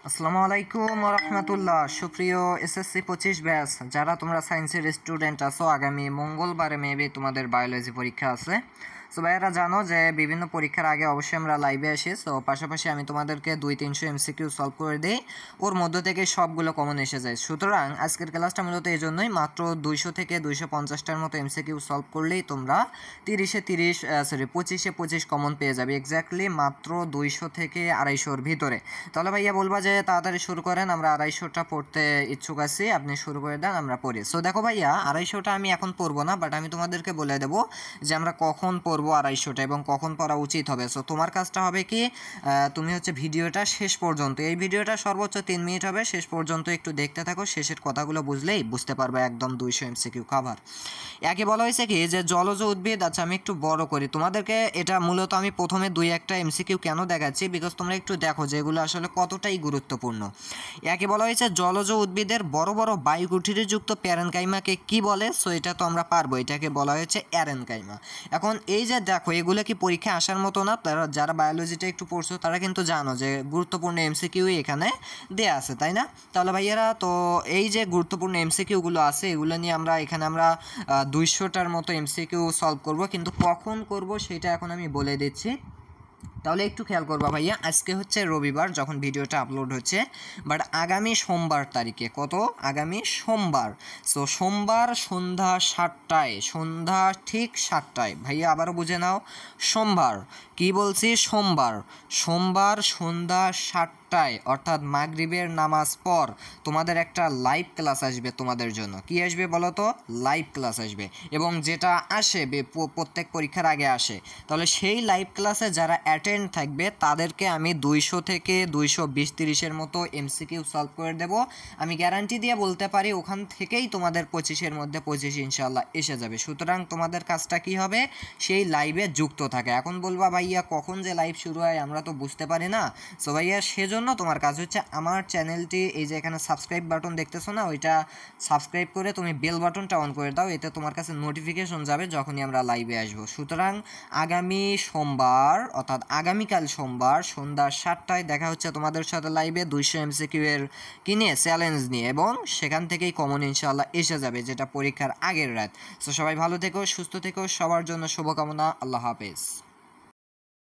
আসসালামু আলাইকুম রহমতুল্লাহ। সুপ্রিয় এসএসসি 25 ব্যাচ, যারা তোমরা সায়েন্সের স্টুডেন্ট আছো, আগামী মঙ্গলবারে মেবি তোমাদের বায়োলজি পরীক্ষা আছে। সো ভাইয়ারা জানো যে বিভিন্ন পরীক্ষার আগে অবশ্যই আমরা লাইভে আসি। সো পাশাপাশি আমি তোমাদেরকে 200-300 এমসিকিউ সলভ করে দিই, ওর মধ্য থেকে সবগুলো কমন এসে যায়। সুতরাং আজকের ক্লাসটা মূলত এই জন্যই, মাত্র 200 থেকে 250টার মতো এমসিকিউ সলভ করলেই তোমরা 25-25 কমন পেয়ে যাবে। এক্স্যাক্টলি মাত্র 200 থেকে 250-র ভিতরে। তাহলে ভাইয়া বলবা যে তাড়াতাড়ি শুরু করেন, আমরা 250টা পড়তে ইচ্ছুক আছি, আপনি শুরু করে দেন, আমরা পড়ি। সো দেখো ভাইয়া, 250টা আমি এখন পড়বো না, বাট আমি তোমাদেরকে বলে দেবো যে আমরা কখন পড়বো 250টা এবং কখন পড়া উচিত হবে। সো তোমার কাজটা হবে কি, তুমি হচ্ছে ভিডিওটা শেষ পর্যন্ত, এই ভিডিওটা সর্বোচ্চ 3 মিনিট হবে, শেষ পর্যন্ত একটু দেখতে থাকো, শেষের কথাগুলো বুঝলেই বুঝতে পারবে একদম 200 এমসিকিউ কভার। একে বলা হয়েছে কি যে জলজ উদ্ভিদ। আচ্ছা আমি একটু বড় করি তোমাদেরকে, এটা মূলত আমি প্রথমে 2-1টা এমসিকিউ কেন দেখাচ্ছি, বিকজ তোমরা একটু দেখো যে এগুলো আসলে কতটাই গুরুত্বপূর্ণ। একে বলা হয়েছে জলজ উদ্ভিদের বড় বড় বায়ুকুঠিরযুক্ত প্যারেনকাইমাকে কি বলে। সো এটা তো আমরা পারবো, এটাকে বলা হয়েছে অ্যারেনকাইমা। এখন এই যে দেখো, এগুলো কি পরীক্ষায় আসার মতো না? তারা যারা বায়োলজিটা একটু পড়ছো তারা কিন্তু জানো যে গুরুত্বপূর্ণ এমসিকিউ এখানে দেয়া আছে, তাই না? তাহলে ভাইয়েরা, তো এই যে গুরুত্বপূর্ণ এমসিকিউগুলো আছে এগুলো নিয়ে আমরা 200টার মতো এমসিকিউ সলভ করব, কিন্তু কখন করব সেটা এখন আমি বলে দিচ্ছি। তাহলে একটু খেয়াল করবা ভাইয়া, আজকে হচ্ছে রবিবার যখন ভিডিওটা আপলোড হচ্ছে, বাট আগামী সোমবার তারিখে, কত, আগামী সোমবার। সো সোমবার সন্ধ্যা 7টায়, সন্ধ্যা ঠিক 7টায়, ভাইয়া আবারও বুঝে নাও, সোমবার, কি বলছি, সোমবার সন্ধ্যা 7টায়, অর্থাৎ মাগরিবের নামাজ পর তোমাদের একটা লাইভ ক্লাস আসবে তোমাদের জন্য। কি আসবে বলো তো? লাইভ ক্লাস আসবে, এবং যেটা আসে প্রত্যেক পরীক্ষার আগে আসে। তাহলে সেই লাইভ ক্লাসে যারা অ্যাটেন্ড থাকবে তাদেরকে আমি 200 থেকে 220-30-এর মতো এমসিকিউ সলভ করে দেব। আমি গ্যারান্টি দিয়ে বলতে পারি ওখান থেকেই তোমাদের 25-এর মধ্যে 25 ইনশাল্লাহ এসে যাবে। সুতরাং তোমাদের কাজটা কি হবে, সেই লাইভে যুক্ত থাকে। এখন বলবা ভাইয়া কখন যে লাইভ শুরু হয় আমরা তো বুঝতে পারি না। সো ভাইয়া সেজন্য তোমার কাজ হচ্ছে আমার চ্যানেলটি, এই যে এখানে সাবস্ক্রাইব বাটন দেখতেছো না, ওইটা সাবস্ক্রাইব করে তুমি বেল বাটনটা অন করে দাও, এতে তোমার কাছে নোটিফিকেশন যাবে যখনই আমরা লাইভে আসবো। সুতরাং আগামী সোমবার, অর্থাৎ আগামীকাল সোমবার সন্ধ্যা 7টায় দেখা হচ্ছে তোমাদের সাথে লাইভে 200 এমসিকিউ এর কি নিয়ে, চ্যালেঞ্জ নিয়ে, এবং সেখান থেকেই কমন ইনশাল্লাহ এসে যাবে, যেটা পরীক্ষার আগের রাত। সো সবাই ভালো থেকো, সুস্থ থেকো, সবার জন্য শুভকামনা। আল্লাহ হাফেজ।